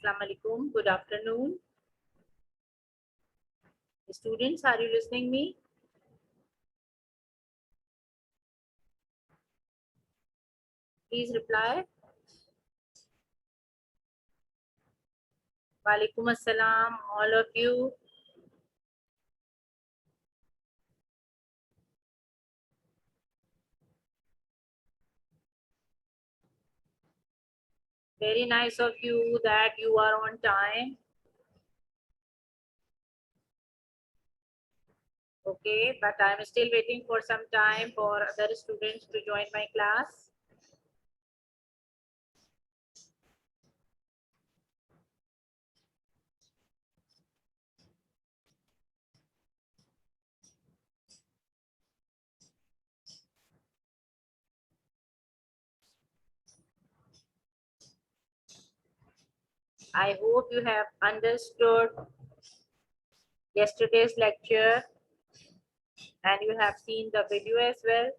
Assalamu alaikum. Good afternoon. Students, are you listening me? Please reply. Walaikum assalam, all of you. Very nice of you that you are on time. Okay, but I'm still waiting for some time for other students to join my class. I hope you have understood yesterday's lecture and you have seen the video as well.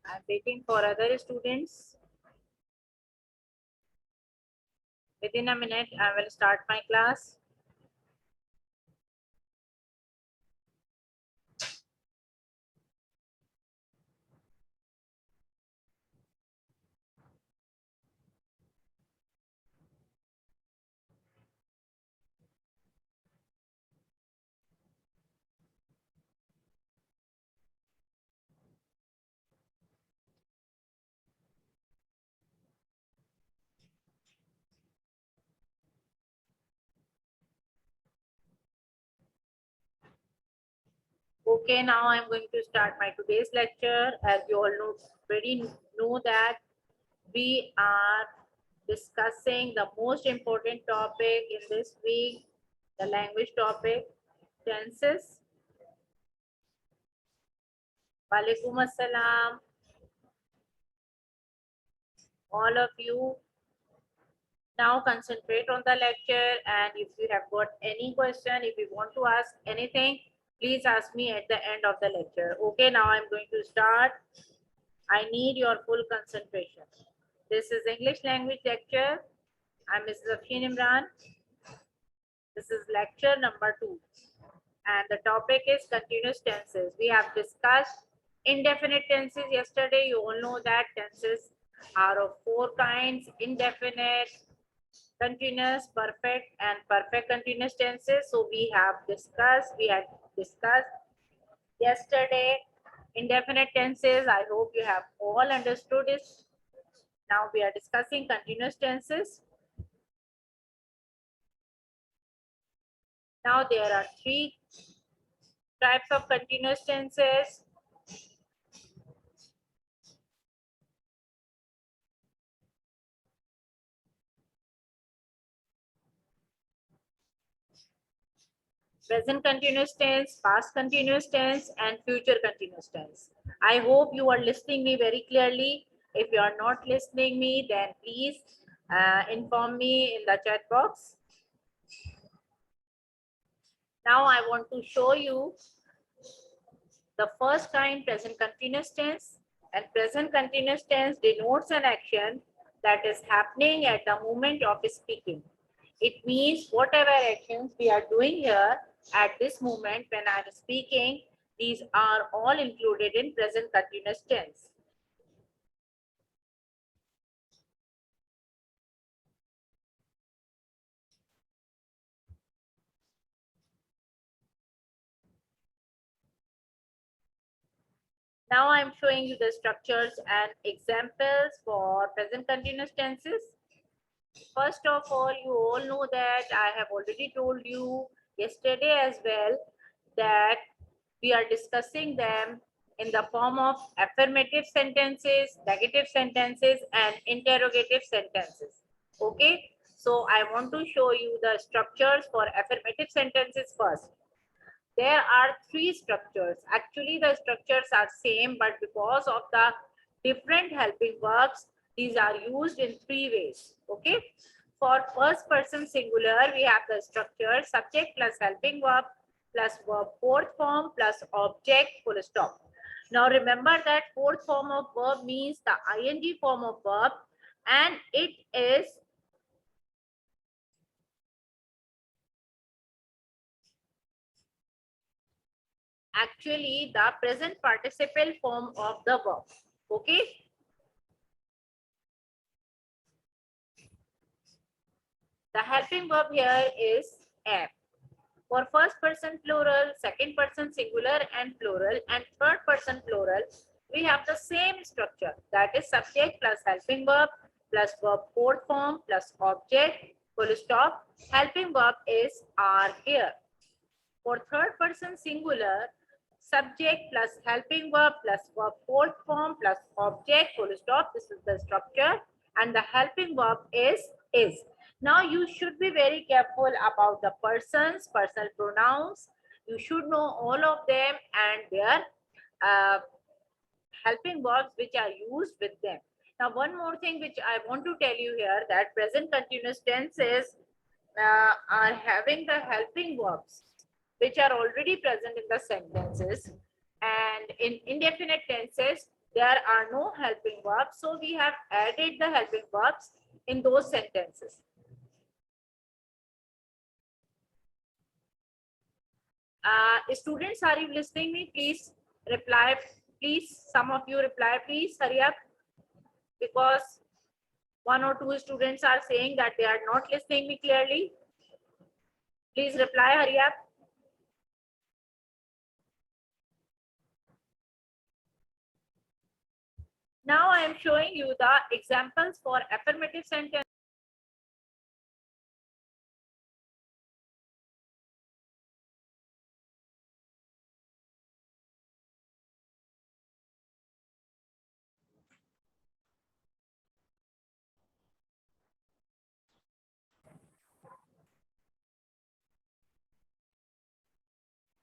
I'm waiting for other students. Within a minute, I will start my class. Okay, now I'm going to start my today's lecture. As you all already know that we are discussing the most important topic in this week, the language topic, tenses. Walaikum assalam, all of you. Now concentrate on the lecture, and if you have got any question, if you want to ask anything, please ask me at the end of the lecture. Okay, now I'm going to start. I need your full concentration. This is English language lecture. I'm Mrs. Afshin Imran. This is lecture number 2. And the topic is continuous tenses. We have discussed indefinite tenses yesterday. You all know that tenses are of 4 kinds: indefinite, continuous, perfect, and perfect continuous tenses. So we had discussed yesterday indefinite tenses. I hope you have all understood it. Now we are discussing continuous tenses. Now there are 3 types of continuous tenses. Present continuous tense, past continuous tense, and future continuous tense. I hope you are listening me very clearly. If you are not listening me, then please inform me in the chat box. Now I want to show you the first kind, present continuous tense. And present continuous tense denotes an action that is happening at the moment of speaking. It means whatever actions we are doing here at this moment when I'm speaking, these are all included in present continuous tense. Now I'm showing you the structures and examples for present continuous tenses. First of all, you all know that I have already told you yesterday as well that we are discussing them in the form of affirmative sentences, negative sentences, and interrogative sentences. Okay, so I want to show you the structures for affirmative sentences first. There are 3 structures. Actually, the structures are same, but because of the different helping verbs, These are used in three ways. Okay. For first person singular, we have the structure subject plus helping verb plus verb fourth form plus object full stop. Now remember that fourth form of verb means the ing form of verb, and it is actually the present participle form of the verb. Okay. The helping verb here is am. For first person plural, second person singular and plural, and third person plural, we have the same structure. That is subject plus helping verb plus verb fourth form plus object full stop. Helping verb is are here. For third person singular, subject plus helping verb plus verb fourth form plus object full stop. This is the structure, and the helping verb is. Now you should be very careful about the persons, personal pronouns. You should know all of them and their uh, helping verbs which are used with them. Now one more thing which I want to tell you here, that present continuous tenses are having the helping verbs which are already present in the sentences, and in indefinite tenses there are no helping verbs, so we have added the helping verbs in those sentences. Students, are you listening me? Please reply. Please, some of you reply. Please hurry up, because one or two students are saying that they are not listening me clearly. Please reply, hurry up. Now I am showing you the examples for affirmative sentence.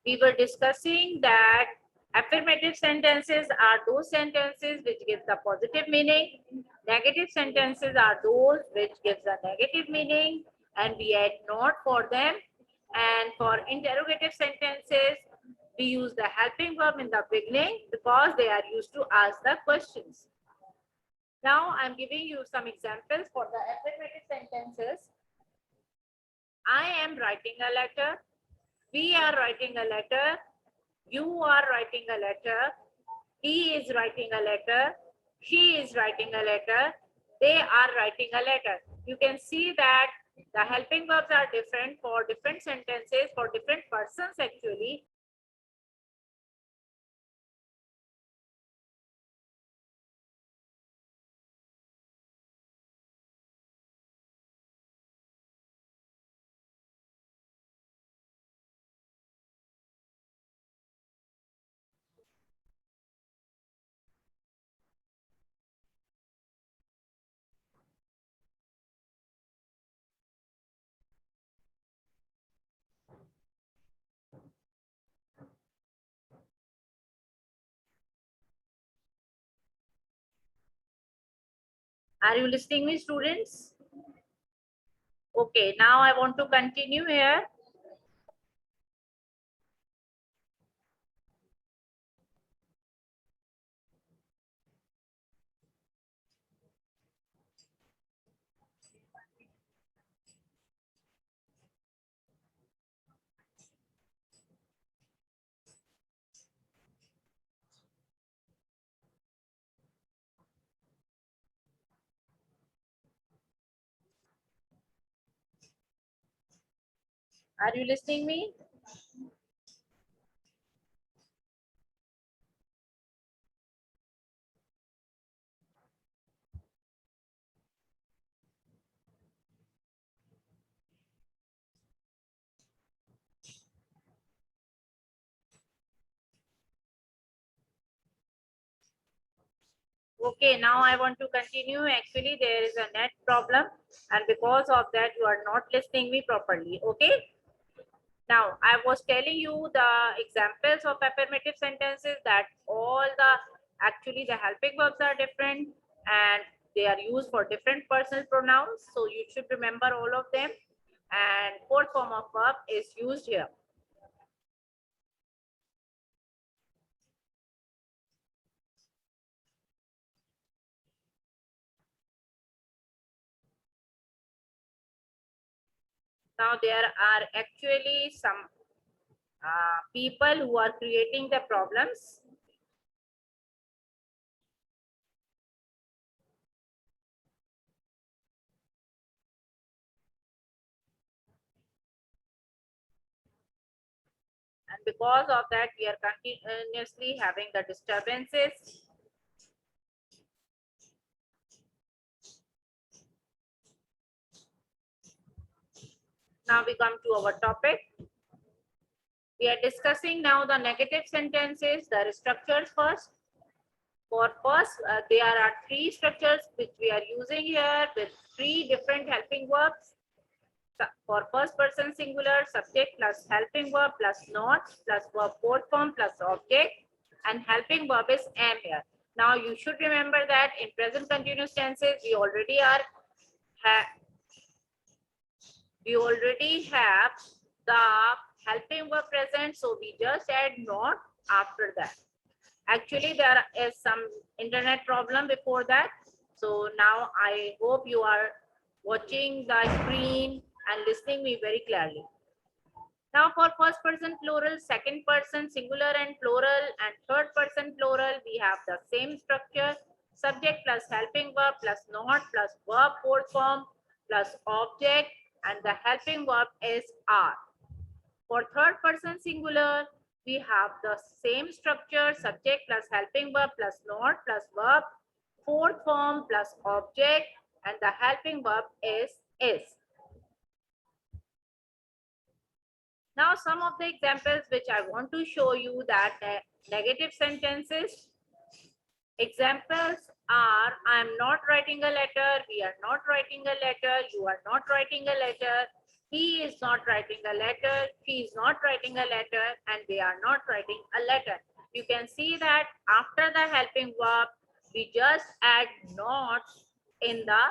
We were discussing that affirmative sentences are those sentences which give the positive meaning. Negative sentences are those which gives a negative meaning, and we add not for them. And for interrogative sentences, we use the helping verb in the beginning because they are used to ask the questions. Now I'm giving you some examples for the affirmative sentences. I am writing a letter. We are writing a letter. You are writing a letter. He is writing a letter. She is writing a letter. They are writing a letter. You can see that the helping verbs are different for different sentences, for different persons actually. Are you listening me, students? Okay, now I want to continue here. Are you listening me? Okay, now I want to continue. Actually, there is a net problem, and because of that, you are not listening me properly. Okay. Now, I was telling you the examples of affirmative sentences, that all the actually the helping verbs are different, and They are used for different personal pronouns, so you should remember all of them. And fourth form of verb is used here. Now there are actually some people who are creating the problems. And because of that, we are continuously having the disturbances. Now we come to our topic. We are discussing now the negative sentences, the structures first. For first, there are three structures which we are using here with three different helping verbs. For first person singular, subject plus helping verb plus not plus verb fourth form plus object, and helping verb is am here. Now you should remember that in present continuous tenses we already have the helping verb present, so we just add not after that. Actually there is some internet problem before that, so now I hope you are watching the screen and listening me very clearly. Now for first person plural, second person singular and plural, and third person plural, we have the same structure: subject plus helping verb plus not plus verb fourth form plus object, and the helping verb is are. For third person singular, we have the same structure: subject plus helping verb plus not plus verb fourth form plus object, and the helping verb is. Now some of the examples which I want to show you that negative sentences. Examples are: I am not writing a letter, we are not writing a letter, you are not writing a letter, he is not writing a letter, she is not writing a letter, and they are not writing a letter. You can see that after the helping verb, we just add not in the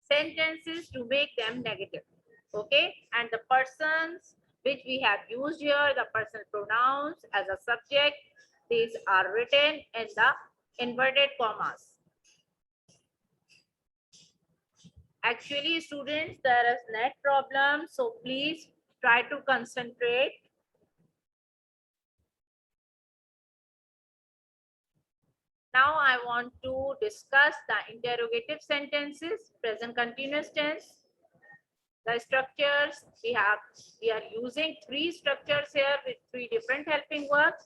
sentences to make them negative. Okay, and the persons which we have used here, the personal pronouns as a subject, these are written in the inverted commas. Actually students, there is net problem, so please try to concentrate. Now I want to discuss the interrogative sentences, present continuous tense. The structures we are using three structures here with three different helping verbs.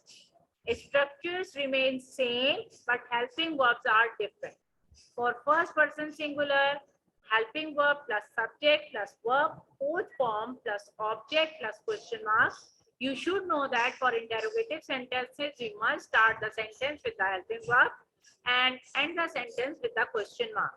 Structures remain same, but helping verbs are different. For first person singular, helping verb plus subject plus verb fourth form plus object plus question mark. You should know that for interrogative sentences, we must start the sentence with the helping verb and end the sentence with the question mark.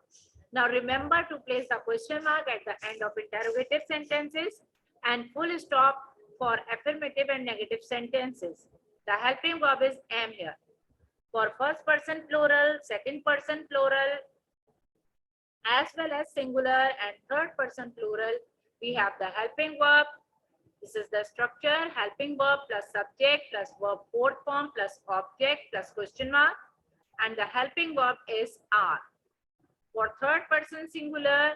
Now remember to place the question mark at the end of interrogative sentences and full stop for affirmative and negative sentences. The helping verb is am here. For first person plural, second person plural, as well as singular and third person plural, we have the helping verb. This is the structure: helping verb plus subject plus verb fourth form plus object plus question mark, and the helping verb is are. For third person singular,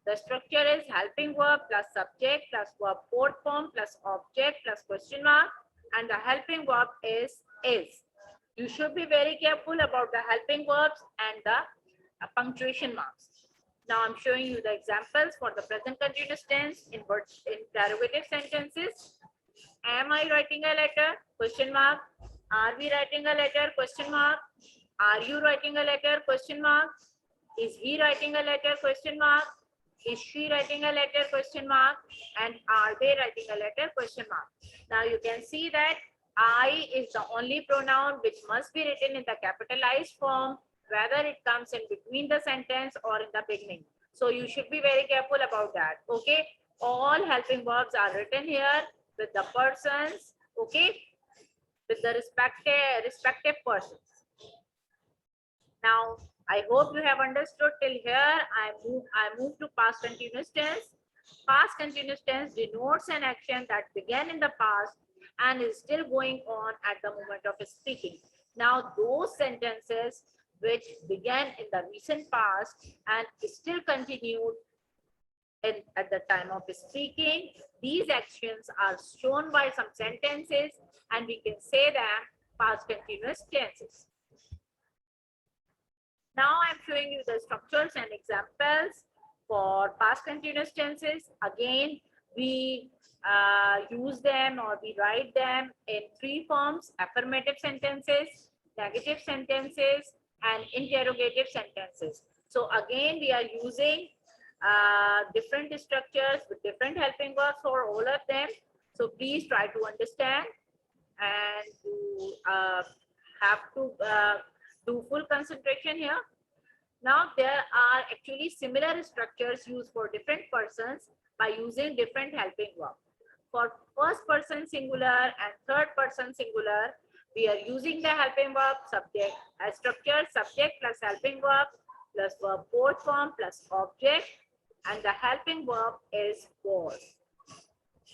the structure is helping verb plus subject plus verb fourth form plus object plus question mark, and the helping verb is. You should be very careful about the helping verbs and the punctuation marks. Now I'm showing you the examples for the present continuous tense in interrogative sentences. Am I writing a letter? Question mark. Are we writing a letter? Question mark. Are you writing a letter? Question mark. Is he writing a letter? Question mark. Is she writing a letter? Question mark. And are they writing a letter? Question mark. Now you can see that I is the only pronoun which must be written in the capitalized form, whether it comes in between the sentence or in the beginning. So you should be very careful about that. Okay. All helping verbs are written here with the persons. Okay. With the respective persons. Now I hope you have understood till here. I move to past continuous tense. Past continuous tense denotes an action that began in the past and is still going on at the moment of speaking. Now, those sentences which began in the recent past and still continued at the time of speaking, these actions are shown by some sentences, and we can say them past continuous tenses. Now I'm showing you the structures and examples for past continuous tenses. Again, we use them or we write them in three forms: affirmative sentences, negative sentences, and interrogative sentences. So again, we are using different structures with different helping verbs for all of them. So please try to understand, and you have to do full concentration here. Now there are actually similar structures used for different persons by using different helping verb. For first person singular and third person singular, we are using the helping verb subject as structure: subject plus helping verb plus verb fourth form plus object, and the helping verb is was.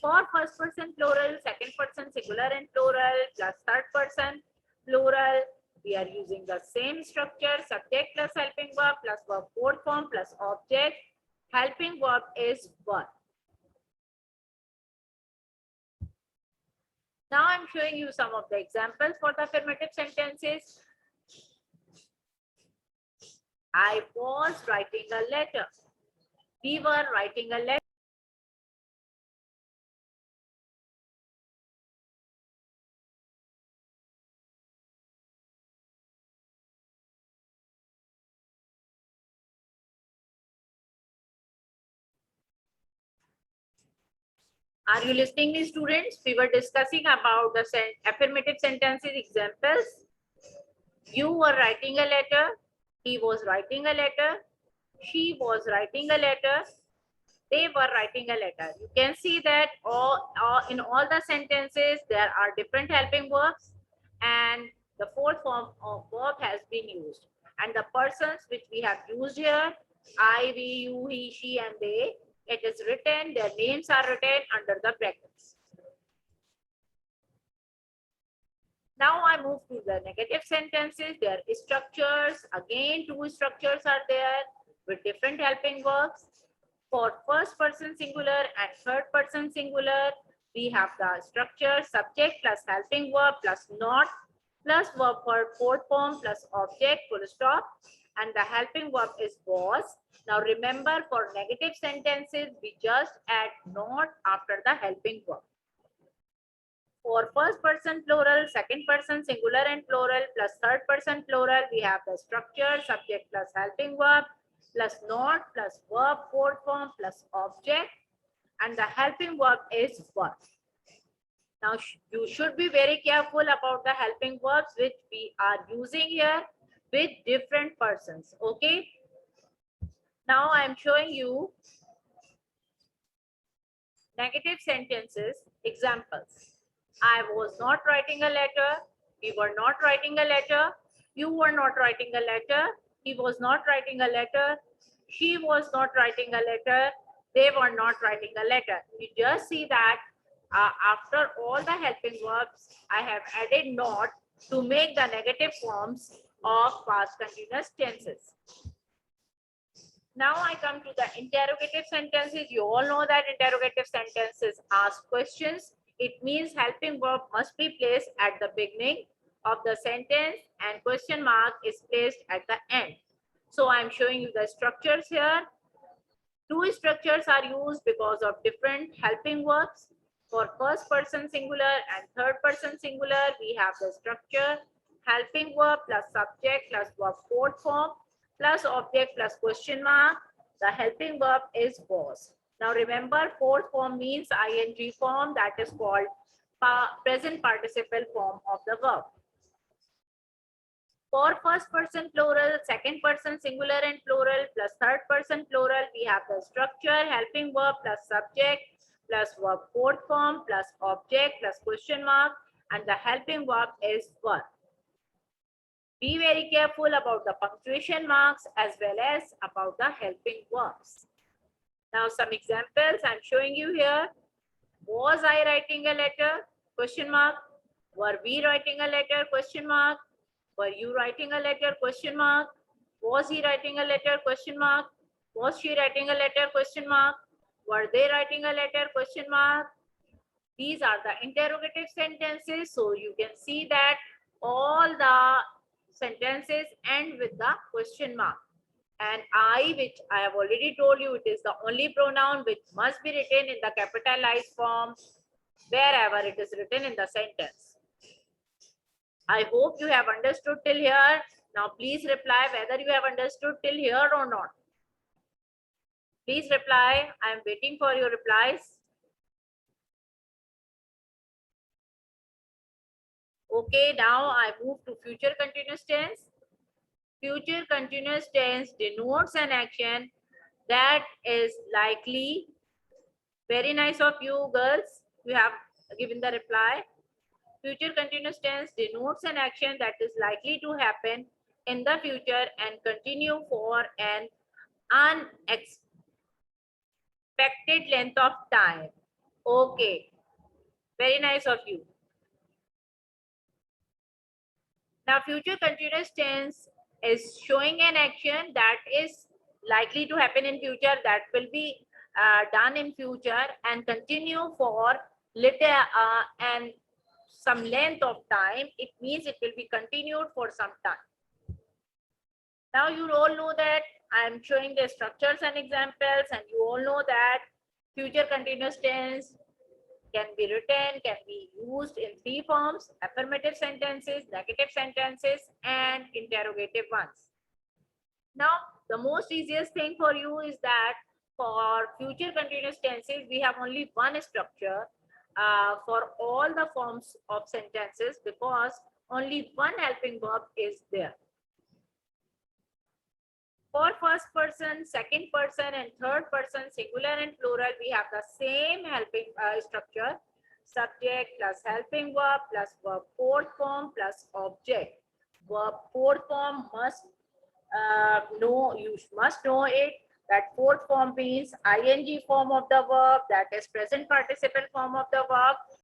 For first person plural, second person singular and plural plus third person plural, we are using the same structure: subject plus helping verb plus verb fourth form plus object. Helping verb is were. Now I'm showing you some of the examples for the affirmative sentences. I was writing a letter. We were writing a letter. Are you listening, me students? We were discussing about the affirmative sentences examples. You were writing a letter. He was writing a letter. She was writing a letter. They were writing a letter. You can see that in all the sentences, there are different helping verbs, and the fourth form of verb has been used. And the persons which we have used here, I, we, you, he, she, and they, it is written, their names are written under the brackets. Now I move to the negative sentences. Their structures, again, two structures are there with different helping verbs. For first person singular and third person singular, we have the structure: subject plus helping verb plus not plus verb for fourth form plus object, full stop, and the helping verb is was. Now remember, for negative sentences, we just add not after the helping verb. For first person plural, second person singular and plural plus third person plural, we have the structure: subject plus helping verb plus not plus verb fourth form plus object, and the helping verb is was. Now you should be very careful about the helping verbs which we are using here with different persons. Okay. Now I am showing you negative sentences examples. I was not writing a letter. We were not writing a letter. You were not writing a letter. He was not writing a letter. She was not writing a letter. They were not writing a letter. You just see that after all the helping verbs, I have added not to make the negative forms of past continuous tenses. Now I come to the interrogative sentences. You all know that interrogative sentences ask questions. It means helping verb must be placed at the beginning of the sentence and question mark is placed at the end. So I'm showing you the structures here. Two structures are used because of different helping verbs. For first person singular and third person singular, we have the structure helping verb plus subject plus verb fourth form plus object plus question mark. The helping verb is was. Now remember, fourth form means ing form, that is called present participle form of the verb. For first person plural, second person singular and plural plus third person plural, we have the structure helping verb plus subject plus verb fourth form plus object plus question mark, and the helping verb is were. Be very careful about the punctuation marks as well as about the helping verbs. Now some examples I'm showing you here. Was I writing a letter? Question mark. Were we writing a letter? Question mark. Were you writing a letter? Question mark. Was he writing a letter? Question mark. Was she writing a letter? Question mark. Were they writing a letter? Question mark. These are the interrogative sentences. So you can see that all the sentences end with the question mark. And I, which I have already told you, it is the only pronoun which must be written in the capitalized form wherever it is written in the sentence. I hope you have understood till here. Now please reply whether you have understood till here or not. Please reply. I am waiting for your replies. Okay, now I move to future continuous tense. Future continuous tense denotes an action that is likely. Very nice of you, girls. You have given the reply. Future continuous tense denotes an action that is likely to happen in the future and continue for an unexpected length of time. Okay, very nice of you. Now, future continuous tense is showing an action that is likely to happen in future, that will be done in future and continue for little and some length of time. It means it will be continued for some time. Now you all know that I am showing the structures and examples, and you all know that future continuous tense can be written, can be used in three forms: affirmative sentences, negative sentences, and interrogative ones. Now, the most easiest thing for you is that for future continuous tenses, we have only one structure for all the forms of sentences because only one helping verb is there. For first person, second person, and third person, singular and plural, we have the same helping structure: subject plus helping verb plus verb fourth form plus object. Verb fourth form must you must know it, that fourth form means ing form of the verb, that is present participle form of the verb,